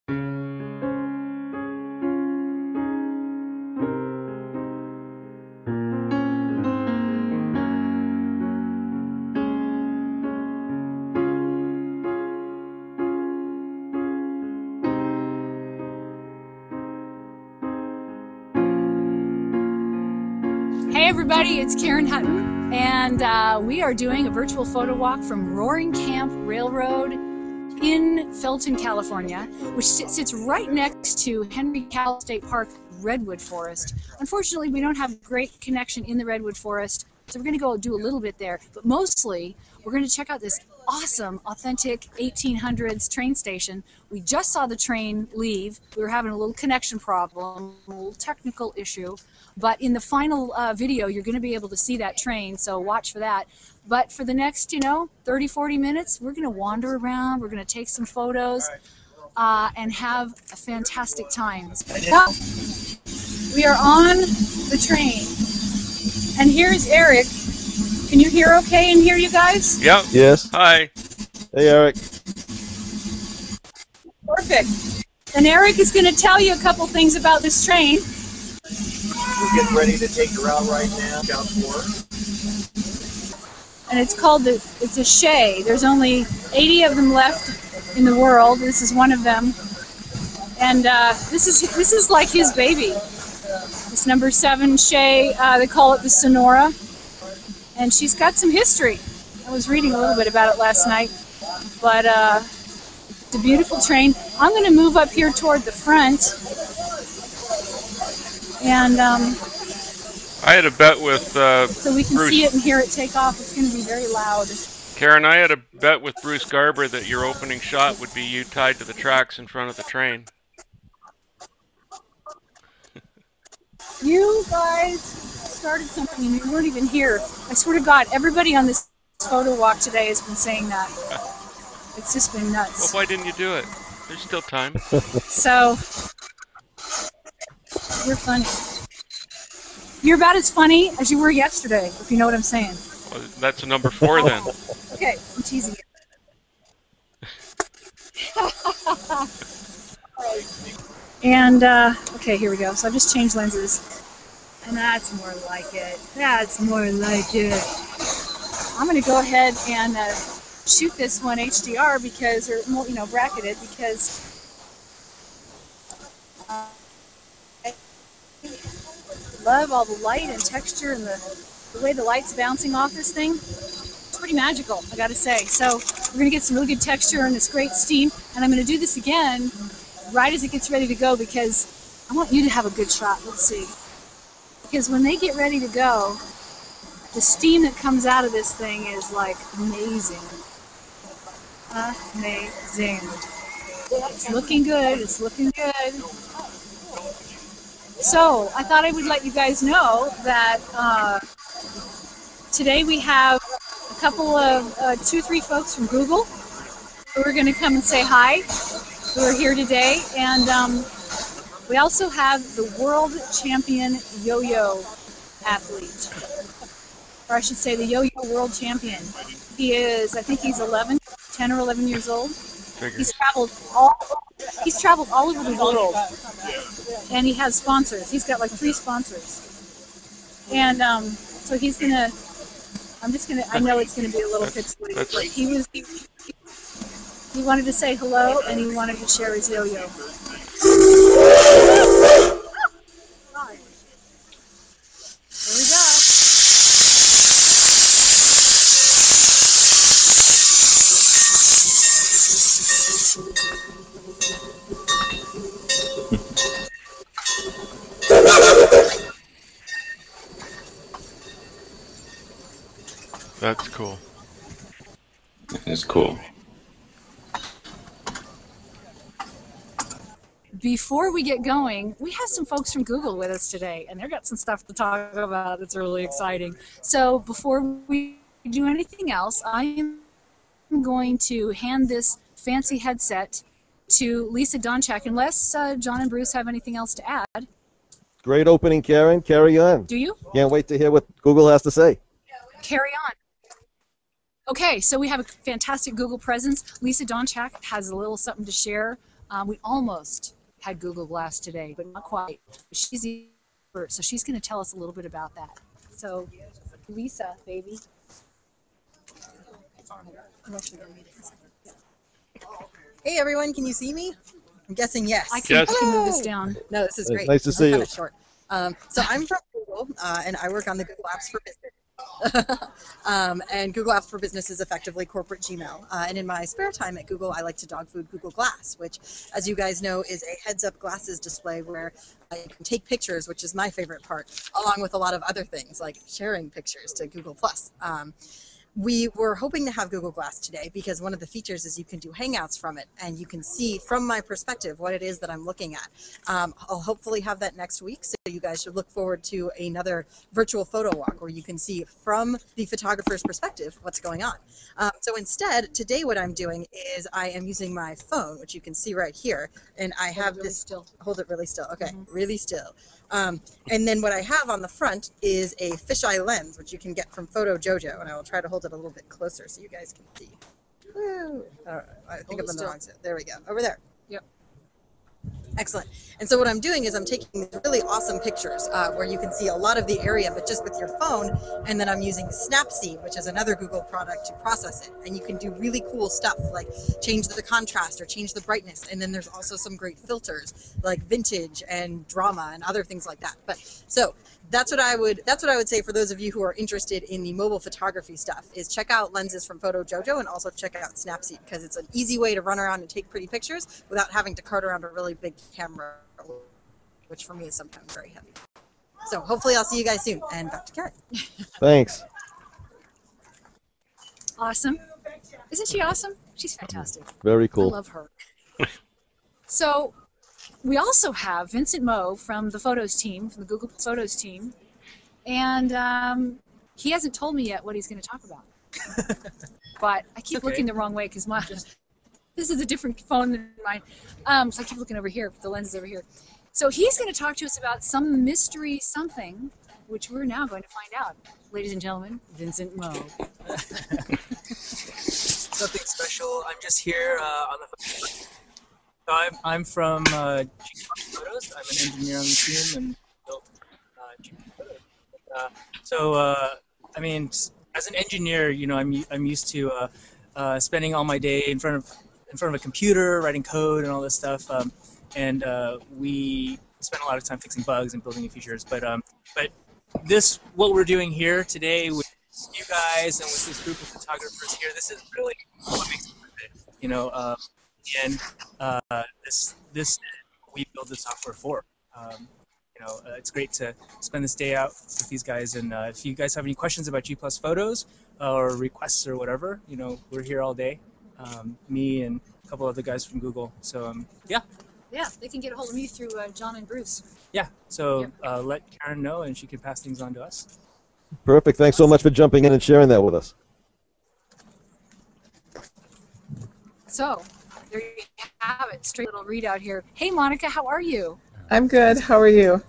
Hey everybody, it's Karen Hutton, and we are doing a virtual photo walk from Roaring Camp Railroad in Felton, California, which sits right next to Henry Cowell State Park Redwood Forest. Unfortunately, we don't have great connection in the Redwood Forest, so we're going to go do a little bit there, but mostly we're going to check out this awesome, authentic 1800s train station. We just saw the train leave. We were having a little connection problem, a little technical issue, but in the final video, you're going to be able to see that train, so watch for that. But for the next, 30, 40 minutes, we're going to wander around, we're going to take some photos, and have a fantastic time. We are on the train, and here's Eric. Can you hear okay in here, you guys? Yep. Yes. Hi. Hey, Eric. Perfect. And Eric is going to tell you a couple things about this train. We're getting ready to take her out right now. Down 4. And it's called it's a Shay. There's only 80 of them left in the world. This is one of them. And this is like his baby. This number 7 Shay. They call it the Sonora. And she's got some history. I was reading a little bit about it last night, but it's a beautiful train. I'm going to move up here toward the front, and I had a bet with so we can Bruce. see it and hear it take off. It's going to be very loud. Karen, I had a bet with Bruce Garber that your opening shot would be you tied to the tracks in front of the train. You guys started something and you weren't even here. I swear to God, everybody on this photo walk today has been saying that. It's just been nuts. Well, why didn't you do it? There's still time. So, you're funny. You're about as funny as you were yesterday, if you know what I'm saying. Well, that's a number 4 then. Okay, I'm teasing you. And, okay, here we go. So I've just changed lenses. And that's more like it. That's more like it. I'm going to go ahead and shoot this one HDR because, or bracket it because I love all the light and texture and the way the light's bouncing off this thing. It's pretty magical, I got to say. So we're going to get some really good texture and this great steam. And I'm going to do this again right as it gets ready to go because I want you to have a good shot. Let's see. Because when they get ready to go, the steam that comes out of this thing is like amazing. Amazing. It's looking good. It's looking good. So I thought I would let you guys know that today we have a couple of 2 or 3 folks from Google who are going to come and say hi, who are here today, and we also have the world champion yo-yo athlete, or I should say the yo-yo world champion. He is, I think he's 10 or 11 years old. He's traveled all over the world, and he has sponsors. He's got like 3 sponsors, and so he's gonna. I know it's gonna be a little pixely, but he wanted to say hello and he wanted to share his yo-yo. Here we go. That's cool. It's cool. Before we get going, we have some folks from Google with us today, and they've got some stuff to talk about that's really exciting. So before we do anything else, I am going to hand this fancy headset to Lisa Donchak, unless John and Bruce have anything else to add. Great opening, Karen. Carry on. Do you? Can't wait to hear what Google has to say. Carry on. Okay, so we have a fantastic Google presence. Lisa Donchak has a little something to share We almost had Google Glass today, but not quite. She's the expert, so she's going to tell us a little bit about that. So, Lisa, baby. Hey everyone, can you see me? I'm guessing yes. I can move this down. No, this is great. Nice to see you. Kind of short. So I'm from Google, and I work on the Google Apps for Business. And Google Apps for Business is effectively corporate Gmail. And in my spare time at Google, I like to dog food Google Glass, which, as you guys know, is a heads-up glasses display where you can take pictures, which is my favorite part, along with a lot of other things like sharing pictures to Google+. We were hoping to have Google Glass today because one of the features is you can do Hangouts from it, and you can see from my perspective what it is that I'm looking at. I'll hopefully have that next week, so you guys should look forward to another virtual photo walk where you can see from the photographer's perspective what's going on. So instead, today what I'm doing is I am using my phone, which you can see right here, and I have really this, still. Hold it really still, okay, really still. And then what I have on the front is a fisheye lens, which you can get from Photo Jojo, and I will try to hold it a little bit closer so you guys can see. Woo. I think I'm on the wrong side. There we go. Over there. Yep. Excellent. And so what I'm doing is I'm taking these really awesome pictures where you can see a lot of the area, but just with your phone. And then I'm using Snapseed, which is another Google product, to process it. And you can do really cool stuff like change the contrast or change the brightness. And then there's also some great filters like vintage and drama and other things like that. But so that's what I would say for those of you who are interested in the mobile photography stuff is check out lenses from Photo Jojo and also check out Snapseed because it's an easy way to run around and take pretty pictures without having to cart around a really big camera, which for me is sometimes very heavy. So hopefully I'll see you guys soon, and back to Karen. Thanks. Awesome. Isn't she awesome? She's fantastic. Very I cool. love her. So we also have Vincent Moe from the Photos team, from the Google Photos team, and he hasn't told me yet what he's going to talk about. But I keep looking the wrong way because this is a different phone than mine. So I keep looking over here. The lens is over here. So he's going to talk to us about some mystery something, which we're now going to find out. Ladies and gentlemen, Vincent Moe. Nothing special. I'm just here on the. So I'm from Photos. I'm an engineer on the team and built Photos. I mean, as an engineer, you know, I'm used to spending all my day in front of a computer, writing code and all this stuff. And we spend a lot of time fixing bugs and building new features. But what we're doing here today with you guys and with this group of photographers here, this is really what makes it worth it. You know, this we build the software for. You know, it's great to spend this day out with these guys. And if you guys have any questions about G+ Photos or requests or whatever, you know, we're here all day. Me and a couple other guys from Google. So yeah. Yeah, they can get a hold of me through John and Bruce. Yeah. So let Karen know, and she can pass things on to us. Perfect. Thanks so much for jumping in and sharing that with us. So there you have it. Straight little readout here. Hey, Monica, how are you? I'm good. How are you?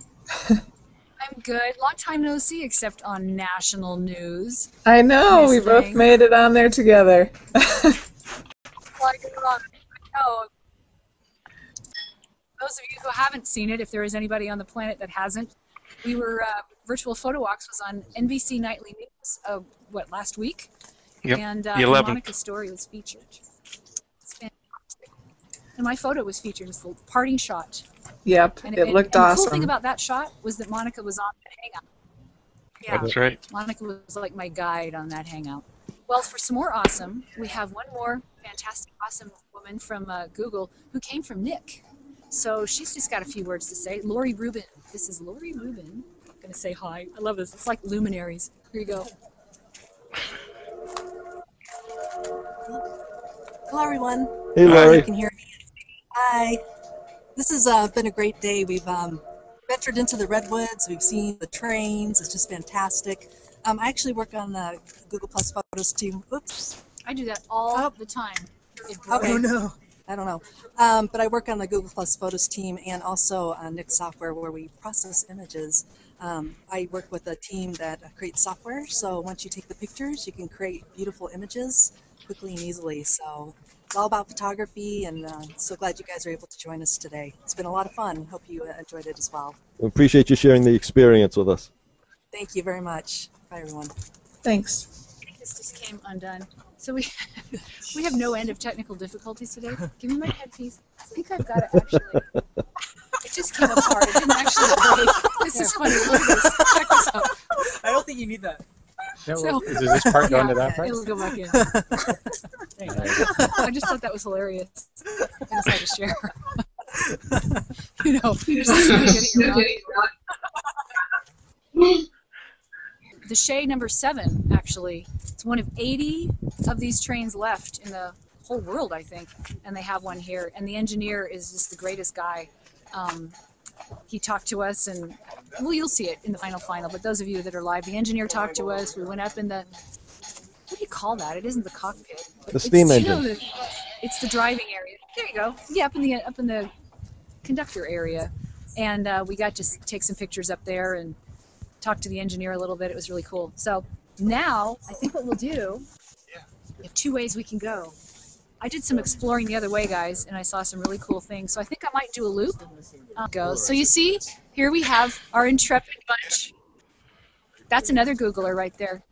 I'm good. Long time no see, except on national news. I know. We both made it on there together. No. Those of you who haven't seen it, if there is anybody on the planet that hasn't, we were Virtual Photo Walks was on NBC Nightly News, last week? Yep. And the 11th. Monica's story was featured. It's fantastic. And my photo was featured as the parting shot. Yep, it looked awesome. The cool thing about that shot was that Monica was on that hangout. Yeah, that's right. Monica was like my guide on that hangout. Well, for some more awesome, we have one more fantastic, awesome woman from Google who came from Nick. So she's just got a few words to say. Lori Rubin. This is Lori Rubin. I'm going to say hi. I love this. It's like luminaries. Here you go. Hello, everyone. Hey, Lori. You can hear me. Hi. This has been a great day. We've ventured into the Redwoods. We've seen the trains. It's just fantastic. I actually work on the Google Plus Photos team. Oops. I do that all the time. Okay. Oh, no. I don't know. But I work on the Google Plus Photos team and also on Nick software where we process images. I work with a team that creates software. So once you take the pictures, you can create beautiful images quickly and easily. So it's all about photography, and so glad you guys are able to join us today. It's been a lot of fun. Hope you enjoyed it as well. We appreciate you sharing the experience with us. Thank you very much. Bye, everyone. Thanks. This just came undone. So we have no end of technical difficulties today. Give me my headpiece. I think I've got it actually. It just came apart. It didn't actually break. This is funny. Look at this. Check this out. I don't think you need that. So, Does this part go into that part? It'll go back in. I just thought that was hilarious. I just had to share. You know, you're just getting the Shea number 7, actually. It's one of 80 of these trains left in the whole world, I think, and they have one here. And the engineer is just the greatest guy. He talked to us, and well, you'll see it in the final. But those of you that are live, the engineer talked to us. We went up in the, what do you call that? It isn't the cockpit. The steam engine. You know, it's the driving area. There you go. Yeah, up in the conductor area, and we got to take some pictures up there and talk to the engineer a little bit. It was really cool. So now I think what we'll do, we have 2 ways we can go. I did some exploring the other way, guys, and I saw some really cool things. So I think I might do a loop. So you see, here we have our intrepid bunch. That's another Googler right there.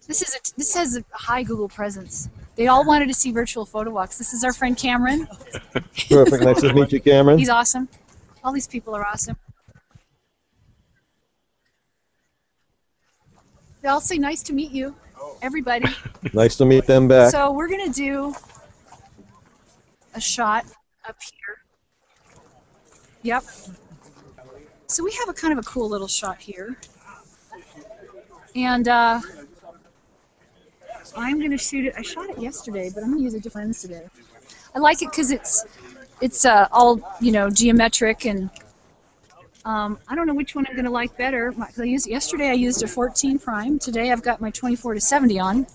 This has a high Google presence. They all wanted to see virtual photo walks. This is our friend Cameron. Perfect. Nice to meet you, Cameron. He's awesome. All these people are awesome. They all say nice to meet you, everybody. Nice to meet them back. So we're going to do a shot up here. Yep. So we have a kind of a cool little shot here. And I'm going to shoot it. I shot it yesterday, but I'm going to use a different lens today. I like it because it's all, you know, geometric, and I don't know which one I'm going to like better. Yesterday I used a 14 prime. Today I've got my 24-70 on.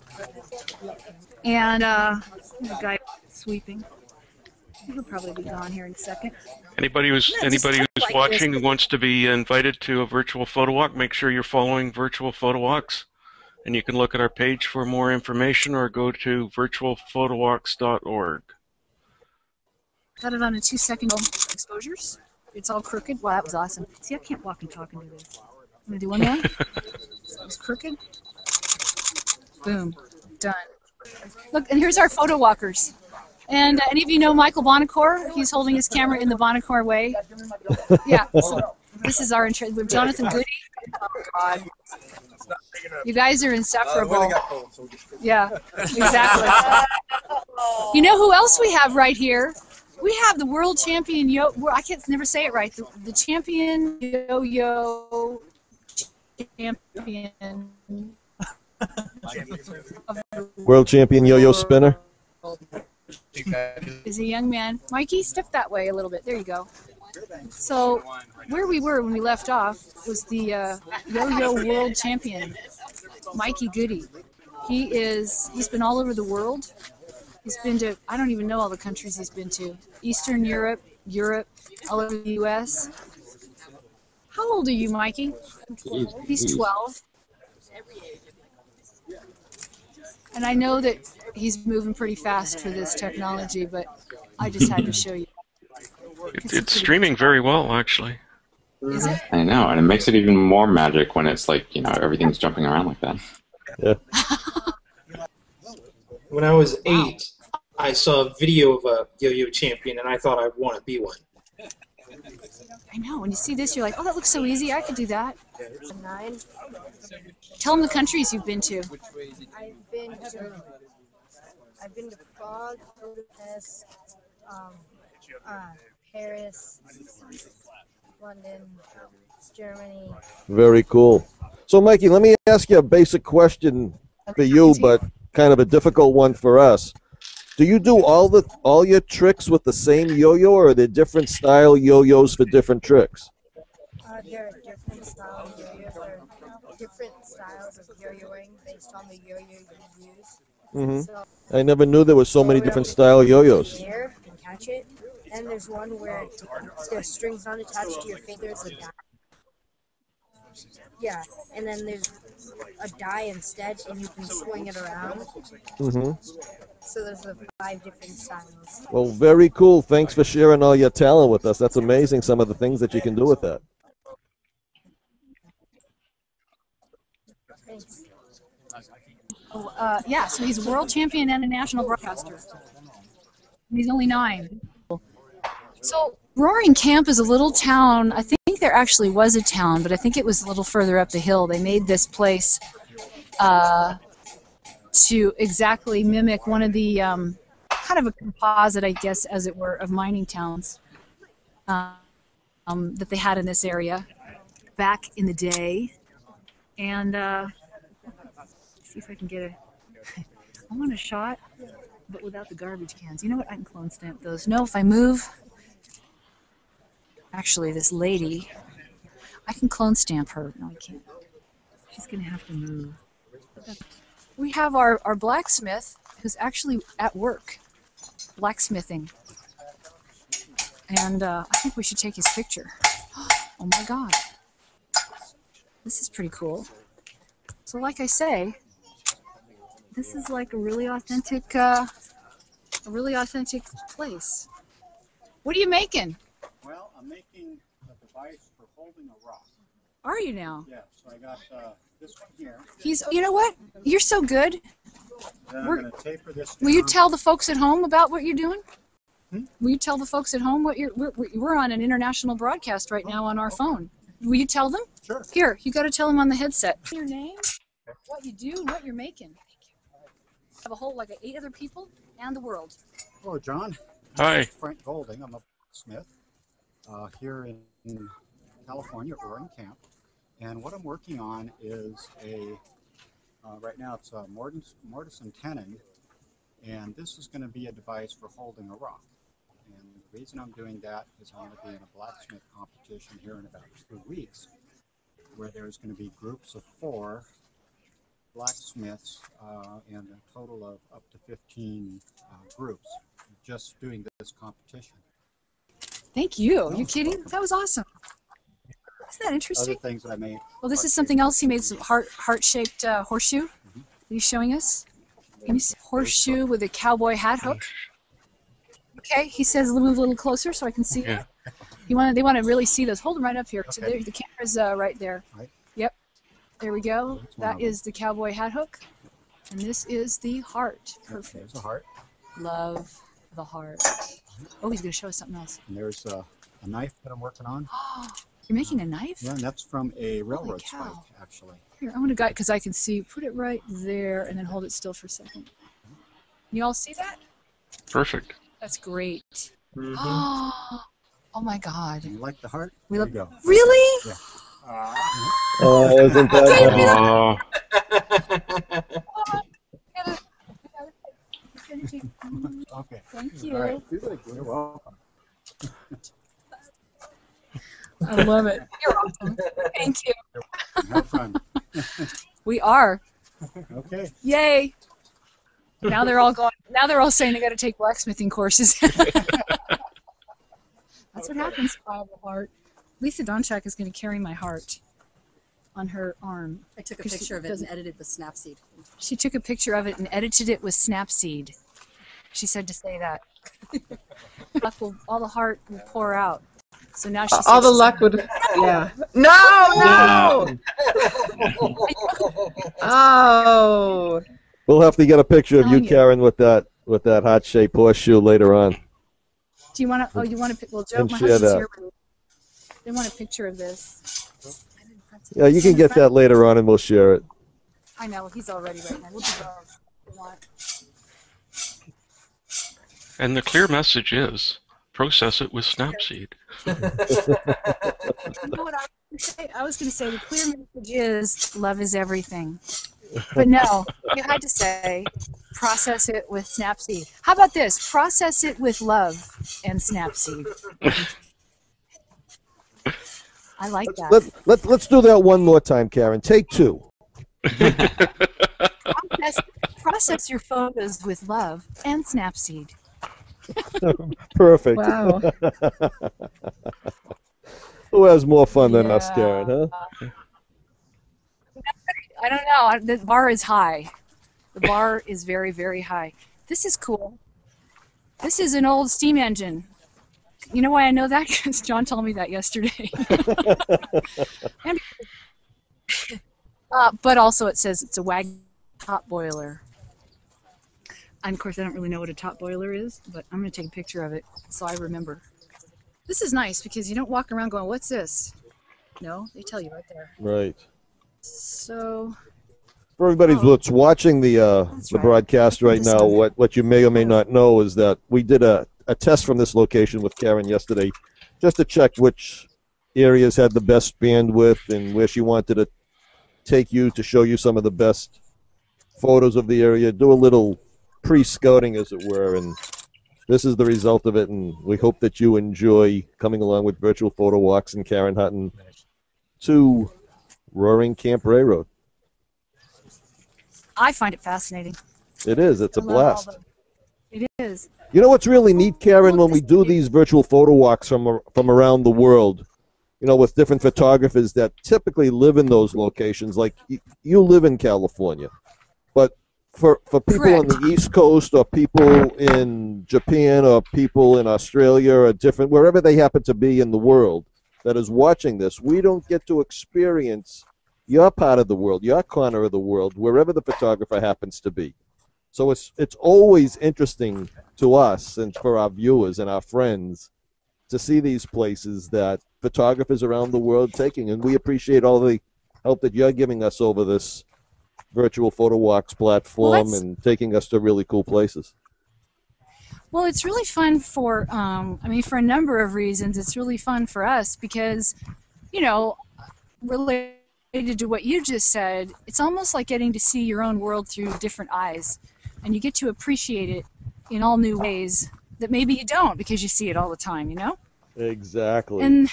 And the guy sweeping. He'll probably be gone here in a second. Anybody who's watching who wants to be invited to a virtual photo walk, make sure you're following Virtual Photo Walks. And you can look at our page for more information or go to virtualphotowalks.org. Got it on a 2-second exposures. It's all crooked. Wow, that was awesome. See, I can't walk and talk into this. I'm going to do one more. It's crooked. Boom. Done. Look, and here's our photo walkers. And any of you know Michael Bonacore? He's holding his camera in the Bonacore way. Yeah. So this is our intro. With Jonathan Goody. Oh, God. You guys are insufferable. Yeah, exactly. You know who else we have right here? We have the world champion I can't never say it right. The champion yo-yo champion. World champion yo-yo spinner. Is a young man. Mikey, step that way a little bit. There you go. So where we were when we left off was the yo-yo world champion, Mikey Goody. He's been all over the world. He's been to, I don't even know all the countries he's been to. Eastern Europe, all over the U.S. How old are you, Mikey? He's 12. And I know that he's moving pretty fast for this technology, but I just had to show you. It's streaming very well, actually. Is it? I know, and it makes it even more magic when it's like, you know, everything's jumping around like that. Yeah. When I was 8, I saw a video of a yo-yo champion, and I thought I'd want to be one. I know. When you see this, you're like, oh, that looks so easy. I could do that. 9. Tell them the countries you've been to. I've been to Prague, Budapest, Paris, London, Germany. Very cool. So, Mikey, let me ask you a basic question for you, but kind of a difficult one for us. Do you do all your tricks with the same yo-yo, or are there different style yo-yos for different tricks? There are different styles of yo-yos. There are different styles of yo-yoing based on the yo-yo you use. Mm-hmm. So, I never knew there were so many different style yo-yos. there and catch it. And there's one where there's strings not attached to your fingers. Yeah, and then there's a die instead, and you can swing it around. Mm-hmm. So there's the 5 different styles. Well, very cool. Thanks for sharing all your talent with us. That's amazing, some of the things that you can do with that. Thanks. Oh, yeah, so he's a world champion and a national broadcaster. He's only 9. So Roaring Camp is a little town. I think there actually was a town, but I think it was a little further up the hill. They made this place to exactly mimic one of the kind of a composite, I guess, as it were, of mining towns that they had in this area back in the day. And see if I can get I want a shot, but without the garbage cans. You know what? I can clone stamp those. No, if I move. Actually, this lady, I can clone stamp her. No, I can't. She's going to have to move. We have our blacksmith who's actually at work, blacksmithing. And I think we should take his picture. Oh my God. This is pretty cool. So like I say, this is like a really authentic place. What are you making? Well, I'm making a device for holding a rock. Are you now? Yeah, so I got this one here. You know what? You're so good. Then I'm going to taper this down. Will you tell the folks at home about what you're doing? Hmm? Will you tell the folks at home what we're on an international broadcast right now on our phone. Will you tell them? Sure. Here, you got to tell them on the headset. Your name, what you do, what you're making. I have a whole, like 8 other people and the world. Hello, John. Hi. Frank Golding. I'm a blacksmith here in California at Roaring Camp. And what I'm working on is right now it's a mortise and tenon. And this is going to be a device for holding a rock. And the reason I'm doing that is I'm going to be in a blacksmith competition here in about 2 weeks, where there's going to be groups of 4 blacksmiths and a total of up to 15 groups just doing this competition. Thank you. Are you kidding? That was awesome. Isn't that interesting? Other things that I made. Well, this is something else. He made some heart-shaped horseshoe. Are you showing us? Can you see horseshoe with a cowboy hat hook? Okay, he says move a little closer so I can see. Yeah. They want to really see those. Hold them right up here. So the camera's right there. Right. Yep. There we go. That is the cowboy hat hook, and this is the heart. Perfect. There's a heart. Love the heart. Oh, he's going to show us something else. And there's a knife that I'm working on. You're making a knife? Yeah, and that's from a railroad spike, cow. actually. Here, I'm going to guide because I can see. Put it right there and then hold it still for a second. You all see that? Perfect. That's great. Mm-hmm. Oh my God. You like the heart? We There love. you go. Really? Yeah. Isn't that Okay. Thank you. All right. You're welcome. I love it. You're awesome. Thank you. Have fun. We are. Okay. Yay. Now they're all going. Now they're all saying they got to take blacksmithing courses. That's what happens. I have a heart. Lisa Donchak is going to carry my heart on her arm. I took a picture of it and edited with Snapseed. She took a picture of it and edited it with Snapseed. She said to say that. All the heart will pour out. So now she all the luck would. Yeah. No. Oh. We'll have to get a picture of you, Karen, with that heart-shaped horseshoe later on. Do you want to? Oh, you want to? Well, Joe, And my share husband's that. here. They want a picture of this. Yeah, you can get that later on, and we'll share it. I know he's all ready right now. We'll do both. If you want. And the clear message is, process it with Snapseed. You know what I was going to say? I was going to say the clear message is love is everything. But no, you had to say process it with Snapseed. How about this? Process it with love and Snapseed. I like that. Let's do that one more time, Karen. Take 2. Process your photos with love and Snapseed. Perfect. Wow. Who has more fun than us, Karen, huh? I don't know. The bar is high. The bar is very, very high. This is cool. This is an old steam engine. You know why I know that? Because John told me that yesterday. But also it says it's a wagon top boiler. And of course I don't really know what a top boiler is, but I'm going to take a picture of it so I remember. This is nice because you don't walk around going, what's this? No, they tell you right there. Right. So... For everybody that's watching the broadcast right now, what you may or may not know is that we did a test from this location with Karen yesterday just to check which areas had the best bandwidth and where she wanted to take you to show you some of the best photos of the area, do a little pre-scouting, as it were, and this is the result of it, and we hope that you enjoy coming along with Virtual Photo Walks and Karen Hutton to Roaring Camp Railroad. I find it fascinating. It is. It's a blast. It is. You know what's really neat, Karen, when we do these virtual photo walks from around the world, you know, with different photographers that typically live in those locations, like you live in California, but for people on the East Coast or people in Japan or people in Australia or different, wherever they happen to be in the world that is watching this, we don't get to experience your part of the world, your corner of the world, wherever the photographer happens to be. So it's always interesting to us and for our viewers and our friends to see these places that photographers around the world taking, and we appreciate all the help that you're giving us over this Virtual Photo Walks platform and taking us to really cool places. Well, it's really fun for, I mean, for a number of reasons. It's really fun for us because, you know, related to what you just said, it's almost like getting to see your own world through different eyes, and you get to appreciate it in all new ways that maybe you don't because you see it all the time, you know? Exactly. And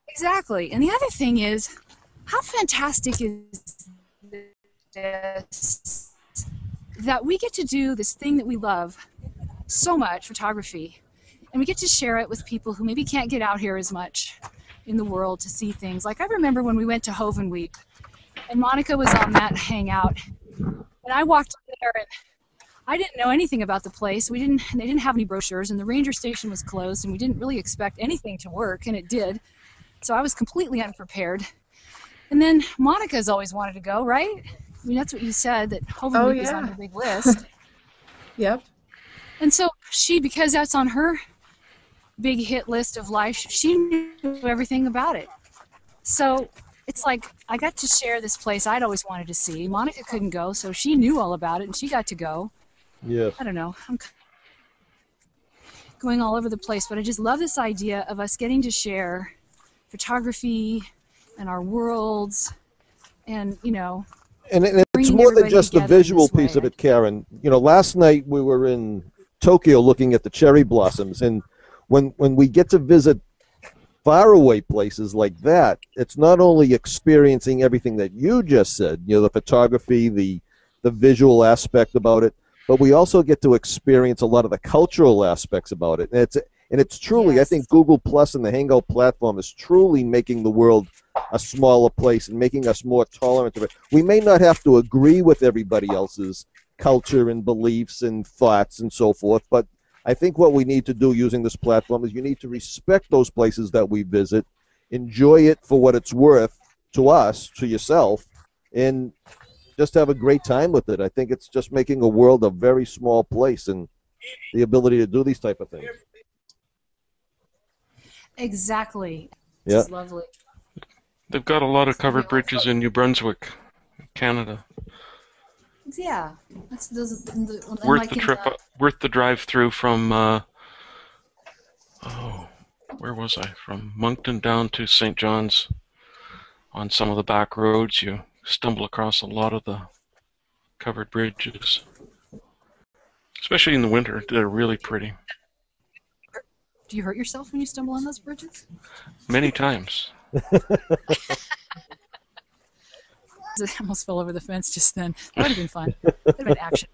exactly. And the other thing is, how fantastic is this that we get to do this thing that we love so much, photography, and we get to share it with people who maybe can't get out here as much in the world to see things. Like I remember when we went to Hoven Week, and Monica was on that hangout, and I walked there, and I didn't know anything about the place. They didn't have any brochures, and the ranger station was closed, and we didn't really expect anything to work, and it did. So I was completely unprepared. And then Monica's always wanted to go, right? I mean, that's what you said, that Hoven Week is on her big list. Yep. And so because that's on her big hit list of life, she knew everything about it. So it's like I got to share this place I'd always wanted to see. Monica couldn't go, so she knew all about it, and she got to go. Yes. I don't know. I'm going all over the place, but I just love this idea of us getting to share photography and our worlds, and, you know, and it's more than just the visual piece of it, Karen. You know, last night we were in Tokyo looking at the cherry blossoms, and when we get to visit faraway places like that, it's not only experiencing everything that you just said, you know, the photography, the visual aspect about it, but we also get to experience a lot of the cultural aspects about it. And it's truly, I think Google Plus and the Hangout platform is truly making the world a smaller place and making us more tolerant of it. We may not have to agree with everybody else's culture and beliefs and thoughts and so forth, but I think what we need to do using this platform is you need to respect those places that we visit, enjoy it for what it's worth to us, to yourself, and just have a great time with it. I think it's just making a world a very small place, and the ability to do these type of things. Exactly. Yeah. It's lovely. They've got a lot of covered bridges in New Brunswick, Canada. Yeah. Worth the trip, worth the drive through from, where was I? From Moncton down to St. John's. On some of the back roads, you stumble across a lot of the covered bridges. Especially in the winter, they're really pretty. Do you hurt yourself when you stumble on those bridges? Many times. I almost fell over the fence just then. That would have been fun. That would have been action.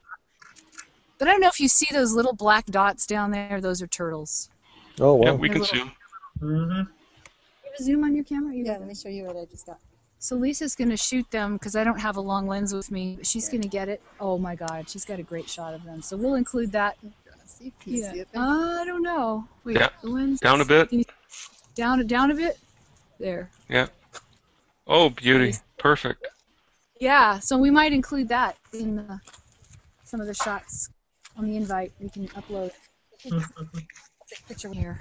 But I don't know if you see those little black dots down there. Those are turtles. Oh, wow. Yeah, we can see them. You have a zoom on your camera? Yeah, let me show you what I just got. So Lisa's going to shoot them because I don't have a long lens with me. But she's going to get it. Oh my God, she's got a great shot of them. So we'll include that. Yeah. I don't know. Wait, Yeah. the lens. Down a bit. Down a bit. There. Yeah. Oh, beauty. Perfect. Yeah. So we might include that in some of the shots on the invite. We can upload. Take a picture here.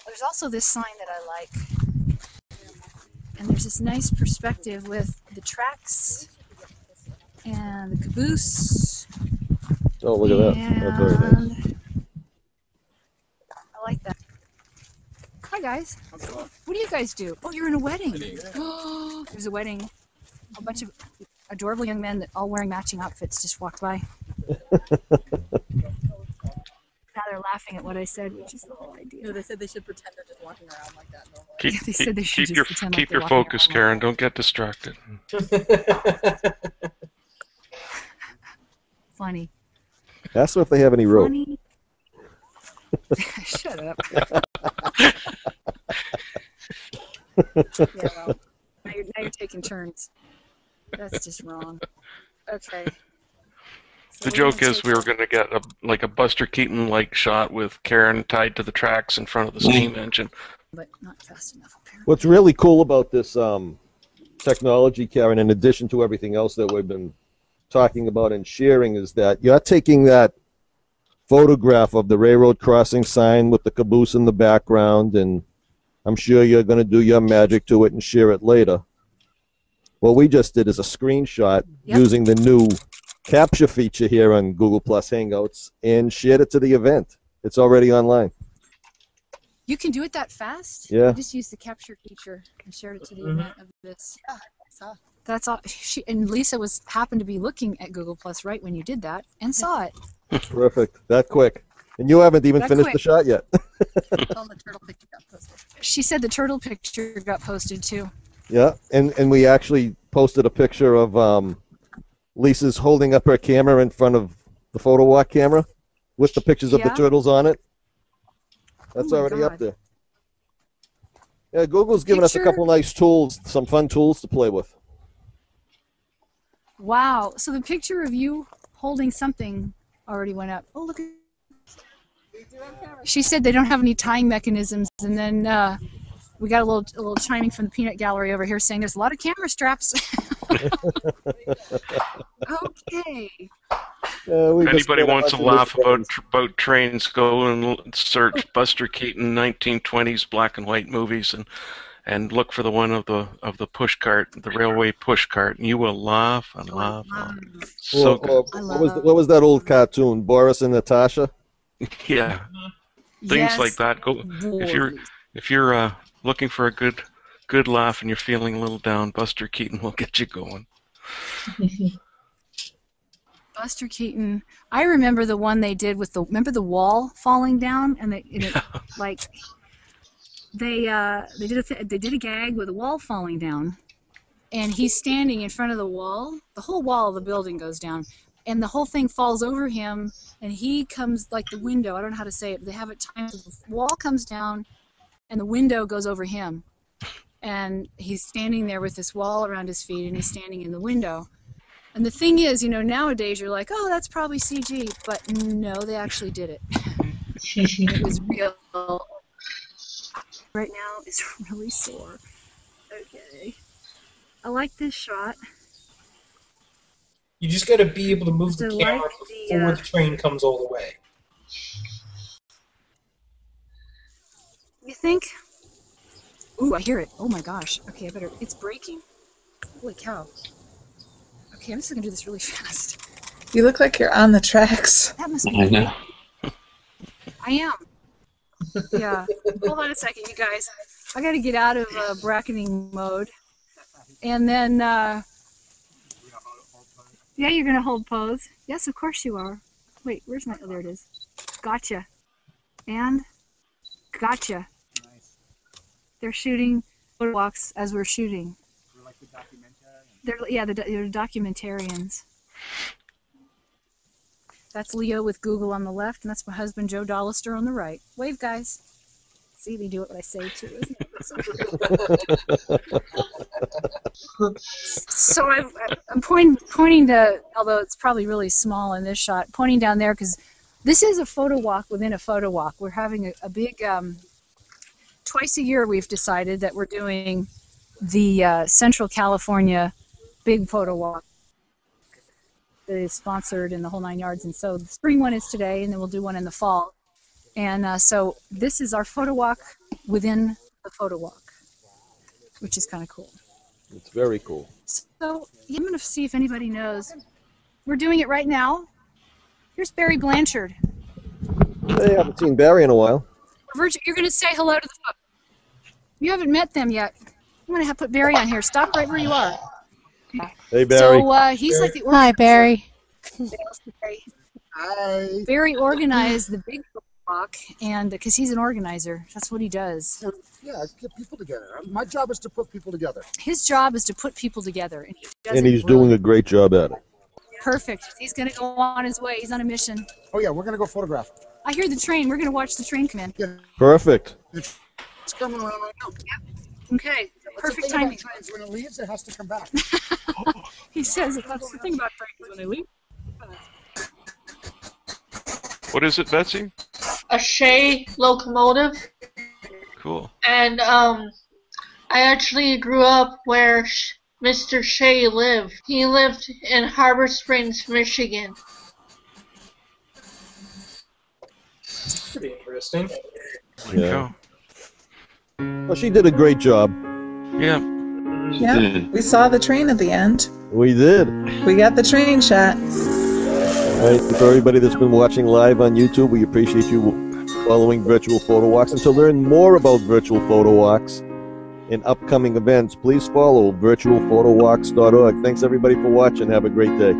There's also this sign that I like. And there's this nice perspective with the tracks and the caboose. Oh, look at that. That's very nice. I like that. Hi, guys. What do you guys do? Oh, you're in a wedding. Oh, there's a wedding. A bunch of adorable young men that all wearing matching outfits just walked by. Now they're laughing at what I said, which is the whole idea. No, they said they should pretend they're just walking around like that. Keep your focus, Karen. Don't get distracted. Funny. Ask them if they have any rope. Shut up. Well, now you're taking turns. That's just wrong. Okay. So The joke is we were going to get a Buster Keaton-like shot with Karen tied to the tracks in front of the steam engine. But not fast enough, apparently. What's really cool about this technology, Karen, in addition to everything else that we've been talking about and sharing, is that you're taking that photograph of the railroad crossing sign with the caboose in the background, and I'm sure you're going to do your magic to it and share it later. What we just did is a screenshot using the new capture feature here on Google Plus Hangouts and shared it to the event. It's already online. You can do it that fast? Yeah. I just used the capture feature and shared it to the event of this. Yeah, I saw. That's all. And Lisa happened to be looking at Google Plus right when you did that and saw it. Perfect. That quick. And you haven't even finished the shot yet. The turtle picture got posted. She said the turtle picture got posted too. Yeah, and we actually posted a picture of Lisa's holding up her camera in front of the photo walk camera with the pictures of the turtles on it. That's already up there. Yeah, Google's given us a couple nice tools, some fun tools to play with. Wow. So the picture of you holding something already went up. Oh, look at. She said they don't have any tying mechanisms, and then we got a little chiming from the peanut gallery over here saying there's a lot of camera straps. Okay. If anybody wants to laugh about trains, go and search Buster Keaton 1920s black and white movies and look for the one of the push cart, the railway push cart, and you will laugh and laugh. So good. What was that old cartoon, Boris and Natasha? Yeah, things like that. Go if you're looking for a good laugh and you're feeling a little down, Buster Keaton will get you going. Buster Keaton. I remember the one they did with remember the wall falling down, and they did a gag with a wall falling down, and he's standing in front of the wall. The whole wall of the building goes down, and the whole thing falls over him, and he comes like the window. I don't know how to say it. But they have it timed. The wall comes down, and the window goes over him, and he's standing there with this wall around his feet, and he's standing in the window. And the thing is, nowadays you're like, oh, that's probably CG, but no, they actually did it. It was real. Right now is really sore. Okay. I like this shot. You just got to be able to move the camera before the train comes all the way. You think? Ooh, I hear it. Oh my gosh. Okay, it's braking. Holy cow. Okay, I'm just going to do this really fast. You look like you're on the tracks. That must be. I know. I am. Yeah. Hold on a second, you guys. I got to get out of bracketing mode. And then, yeah, you're going to hold pose. Yes, of course you are. Wait, where's my, oh, there it is. Gotcha. And gotcha. They're shooting photo walks as we're shooting. They're documentarians. That's Leo with Google on the left, and that's my husband Joe Dollister on the right. Wave, guys. See, they do what I say too, isn't it? So I'm pointing to, although it's probably really small in this shot, pointing down there because this is a photo walk within a photo walk. We're having a big, twice a year we've decided that we're doing the Central California big photo walk that is sponsored in the whole 9 yards. And so the spring one is today, and then we'll do one in the fall. And so this is our photo walk within the photo walk, which is kind of cool. It's very cool. So I'm going to see if anybody knows. We're doing it right now. Here's Barry Blanchard. Hey, I haven't seen Barry in a while. You're going to say hello to the folks. You haven't met them yet. I'm going to have to put Barry on here. Stop right where you are. Hey, Barry. So he's like the organizer. Hi, Barry. Hi. Barry organized the big walk, and because he's an organizer, that's what he does. Yeah, get people together. My job is to put people together. His job is to put people together, and he does And it he's doing a great job at it. perfect. He's going to go on his way. He's on a mission. Oh yeah, we're gonna go photograph. I hear the train. We're going to watch the train come in. Yeah, Perfect. it's coming around right now. Yep. Okay. Perfect timing. Trains, when it leaves, it has to come back. He says that's the thing about trains when they leave. What is it, Betsy? A Shea locomotive. Cool. And I actually grew up where Mr. Shea lived. He lived in Harbor Springs, Michigan. Pretty interesting. Yeah. Well, she did a great job. Yeah. Yeah, we saw the train at the end. We did. We got the train shot. All right, for everybody that's been watching live on YouTube, we appreciate you following Virtual Photo Walks. And to learn more about Virtual Photo Walks and upcoming events, please follow virtualphotowalks.org. Thanks, everybody, for watching. Have a great day.